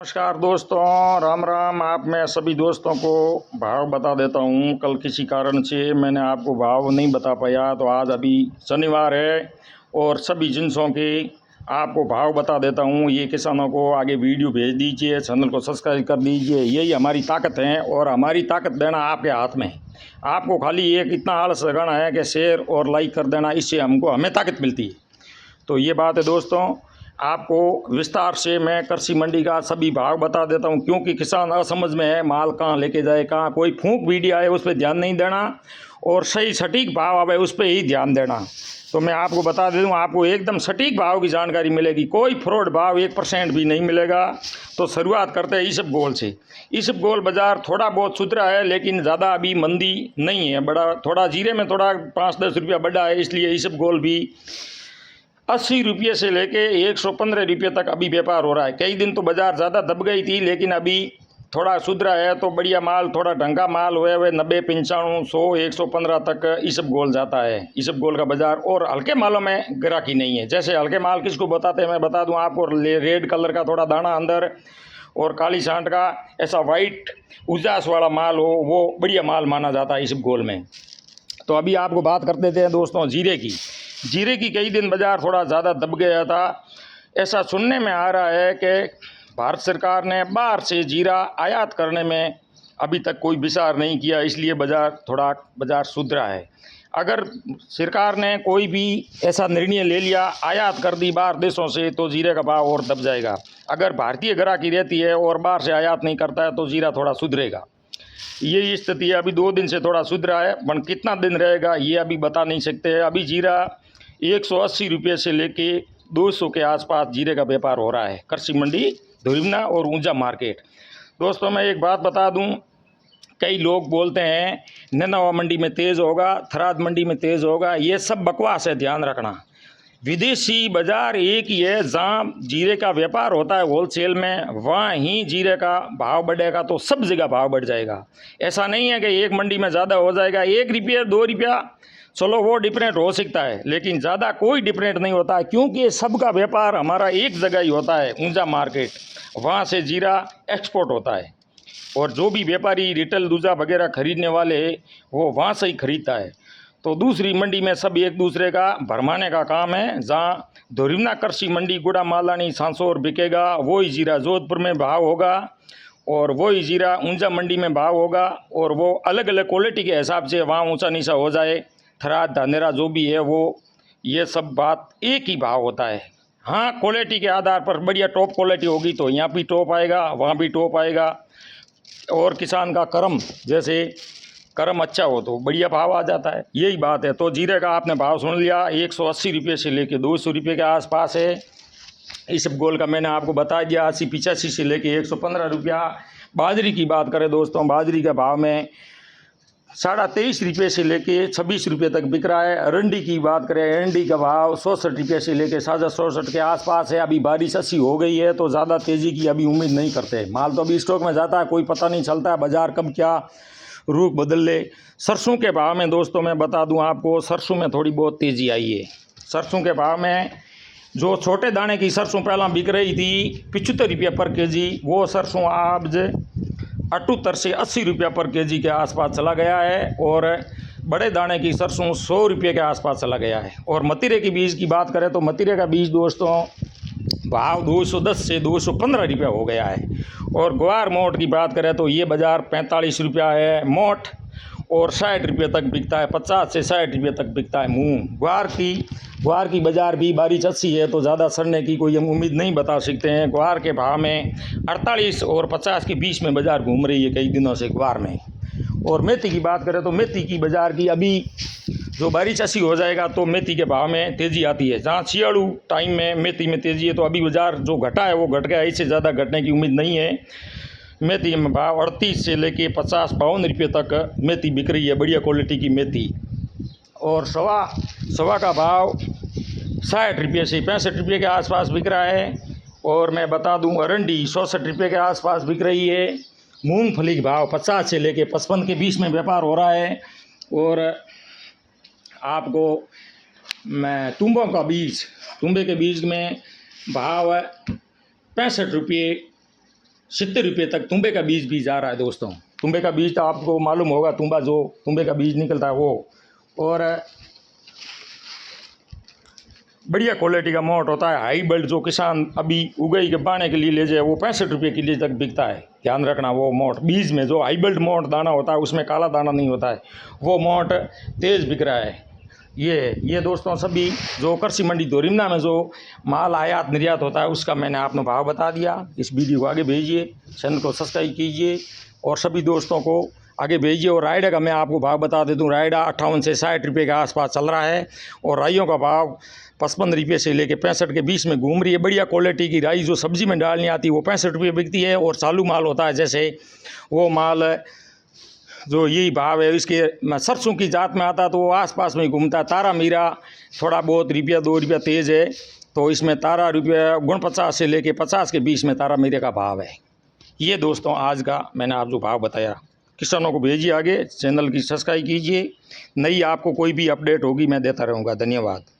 नमस्कार दोस्तों, राम राम। आप मैं सभी दोस्तों को भाव बता देता हूँ। कल किसी कारण से मैंने आपको भाव नहीं बता पाया, तो आज अभी शनिवार है और सभी जिन्सों के आपको भाव बता देता हूँ। ये किसानों को आगे वीडियो भेज दीजिए, चैनल को सब्सक्राइब कर दीजिए। यही हमारी ताकत है और हमारी ताकत देना आपके हाथ में है। आपको खाली एक इतना आलस लगाना है कि शेयर और लाइक कर देना, इससे हमें ताकत मिलती है। तो ये बात है दोस्तों। आपको विस्तार से मैं कृषि मंडी का सभी भाव बता देता हूं, क्योंकि किसान असमझ में है, माल कहाँ लेके जाए, कहाँ कोई फूंक वीडियो आए उस पर ध्यान नहीं देना और सही सटीक भाव आवे उस पर ही ध्यान देना। तो मैं आपको बता दे दूँ, आपको एकदम सटीक भाव की जानकारी मिलेगी, कोई फ्रॉड भाव 1% भी नहीं मिलेगा। तो शुरुआत करते हैं इसबगोल से। इसबगोल बाज़ार थोड़ा बहुत सुधरा है, लेकिन ज़्यादा अभी मंदी नहीं है। बड़ा थोड़ा जीरे में थोड़ा 5-10 रुपया बढ़ा है, इसलिए इसबगोल भी 80 रुपये से लेके 115 रुपये तक अभी व्यापार हो रहा है। कई दिन तो बाज़ार ज़्यादा दब गई थी, लेकिन अभी थोड़ा सुधरा है। तो बढ़िया माल, थोड़ा ढंगा माल हुए हुए 90, 95, 100, 115 तक इसबगोल जाता है। इसबगोल का बाज़ार। और हल्के मालों में ग्राहकी नहीं है। जैसे हल्के माल किसको बताते हैं मैं बता दूं आपको। रेड कलर का थोड़ा दाना अंदर और काली सांट का ऐसा वाइट उजास वाला माल हो, वो बढ़िया माल माना जाता है इसबगोल में। तो अभी आपको बात कर देते हैं दोस्तों जीरे की। जीरे की कई दिन बाज़ार थोड़ा ज़्यादा दब गया था। ऐसा सुनने में आ रहा है कि भारत सरकार ने बाहर से जीरा आयात करने में अभी तक कोई विचार नहीं किया, इसलिए बाज़ार सुधरा है। अगर सरकार ने कोई भी ऐसा निर्णय ले लिया, आयात कर दी बाहर देशों से, तो जीरे का भाव और दब जाएगा। अगर भारतीय ग्राहकी रहती है और बाहर से आयात नहीं करता है, तो जीरा थोड़ा सुधरेगा। ये स्थिति है। अभी 2 दिन से थोड़ा सुधरा है, पर कितना दिन रहेगा ये अभी बता नहीं सकते हैं। अभी जीरा 180 रुपये से लेके 200 के आसपास जीरे का व्यापार हो रहा है कृषि मंडी धुरिमना और ऊंचा मार्केट। दोस्तों मैं एक बात बता दूं, कई लोग बोलते हैं नैनवा मंडी में तेज़ होगा, थराद मंडी में तेज़ होगा। ये सब बकवास है, ध्यान रखना। विदेशी बाज़ार एक ही है। जहाँ जीरे का व्यापार होता है होलसेल में, वहाँ ही जीरे का भाव बढ़ेगा, तो सब जगह भाव बढ़ जाएगा। ऐसा नहीं है कि एक मंडी में ज़्यादा हो जाएगा, 1 रुपया 2 रुपया चलो वो डिफरेंट हो सकता है, लेकिन ज़्यादा कोई डिफरेंट नहीं होता है, क्योंकि सबका व्यापार हमारा एक जगह ही होता है, ऊंचा मार्केट। वहाँ से जीरा एक्सपोर्ट होता है और जो भी व्यापारी रिटेल दूजा वगैरह खरीदने वाले वो वहाँ से ही खरीदता है। तो दूसरी मंडी में सब एक दूसरे का भरमाने का काम है। जहाँ धुरिमना कृषि मंडी गुड़ा मालानी सांसौर बिकेगा, वही जीरा जोधपुर में भाव होगा और वही जीरा ऊंचा मंडी में भाव होगा। और वो अलग अलग क्वालिटी के हिसाब से वहाँ ऊंचा नीचा हो जाए, थराद धानेरा जो भी है वो, ये सब बात एक ही भाव होता है। हाँ, क्वालिटी के आधार पर बढ़िया टॉप क्वालिटी होगी तो यहाँ भी टॉप आएगा, वहाँ भी टॉप आएगा। और किसान का कर्म, जैसे कर्म अच्छा हो तो बढ़िया भाव आ जाता है, यही बात है। तो जीरे का आपने भाव सुन लिया, 180 रुपये से लेके 200 रुपये के आसपास है। इसबगोल का मैंने आपको बता दिया, 80-85 से लेके 115 रुपया। बाजरी की बात करें दोस्तों, बाजरी का भाव में 23.5 रुपये से लेके 26 रुपये तक बिक रहा है। अरंडी की बात करें, अरंडी का भाव 64 रुपये से लेके 67 के आसपास है। अभी बारिश अच्छी हो गई है, तो ज़्यादा तेज़ी की अभी उम्मीद नहीं करते। माल तो अभी स्टॉक में जाता है, कोई पता नहीं चलता है बाज़ार कब क्या रुख बदल ले। सरसों के भाव में दोस्तों मैं बता दूं आपको, सरसों में थोड़ी बहुत तेज़ी आई है। सरसों के भाव में जो छोटे दाने की सरसों पहला बिक रही थी 75 रुपये पर केजी, वो सरसों आज 78 से 80 रुपया पर केजी के आसपास चला गया है। और बड़े दाने की सरसों 100 रुपये के आसपास चला गया है। और मतीरे की बीज की बात करें तो मतीरे का बीज दोस्तों भाव 210 से 215 रुपया हो गया है। और ग्वार मोट की बात करें तो ये बाज़ार 45 रुपया है मोट, और 60 रुपये तक बिकता है, 50 से 60 रुपये तक बिकता है मूंग। ग्वार की बाज़ार भी बारिश अच्छी है, तो ज़्यादा सड़ने की कोई हम उम्मीद नहीं बता सकते हैं। ग्वार के भाव में 48 और 50 के बीच में बाज़ार घूम रही है कई दिनों से ग्वार में। और मेथी की बात करें तो मेथी की बाज़ार की अभी जो बारिश अच्छी हो जाएगा तो मेथी के भाव में तेज़ी आती है। जहाँ सियाड़ू टाइम में मेथी में तेज़ी है, तो अभी बाज़ार जो घटा है वो घट गया, इससे ज़्यादा घटने की उम्मीद नहीं है। मेथी में भाव 38 से लेके 50-52 रुपये तक मेथी बिक रही है, बढ़िया क्वालिटी की मेथी। और सवा का भाव 60 रुपये से 65 रुपये के आसपास बिक रहा है। और मैं बता दूं अरंडी 64 रुपये के आसपास बिक रही है। मूंगफली के भाव 50 से लेके 55 के बीच में व्यापार हो रहा है। और आपको मैं तुम्बे के बीज में भाव 65 रुपये 70 रुपये तक तुम्बे का बीज भी जा रहा है दोस्तों। तुम्बे का बीज तो आपको मालूम होगा, तुम्बा जो तुम्बे का बीज निकलता है वो, और बढ़िया क्वालिटी का मोट होता है। हाई बल्ड जो किसान अभी उगई के बाने के लिए ले जाए वो 65 रुपये किलो तक बिकता है। ध्यान रखना, वो मोट बीज में जो हाई बल्ड मोट दाना होता है उसमें काला दाना नहीं होता है, वो मोट तेज़ बिक रहा है। ये दोस्तों सभी जो कृषि मंडी दोरिमना में जो माल आयात निर्यात होता है उसका मैंने आपको भाव बता दिया। इस वीडियो को आगे भेजिए, चैनल को सब्सक्राइब कीजिए और सभी दोस्तों को आगे भेजिए। और रायडा का मैं आपको भाव बता दे दूँ, रायडा 58 से 60 रुपये के आसपास चल रहा है और राइयों का भाव 55 रुपये से लेकर 65 के बीच में घूम रही है। बढ़िया क्वालिटी की राई जो सब्जी में डालनी आती है वो 65 रुपये बिकती है, और चालू माल होता है जैसे वो माल जो यही भाव है। इसके सरसों की जात में आता तो वो आसपास में ही घूमता है। तारा मीरा थोड़ा बहुत रुपया 2 रुपया तेज़ है, तो इसमें तारा रुपया 49 से लेके 50 के बीच में तारा मीरे का भाव है। ये दोस्तों आज का मैंने आप जो भाव बताया, किसानों को भेजिए आगे, चैनल की सब्सक्राइब कीजिए। नई आपको कोई भी अपडेट होगी मैं देता रहूँगा। धन्यवाद।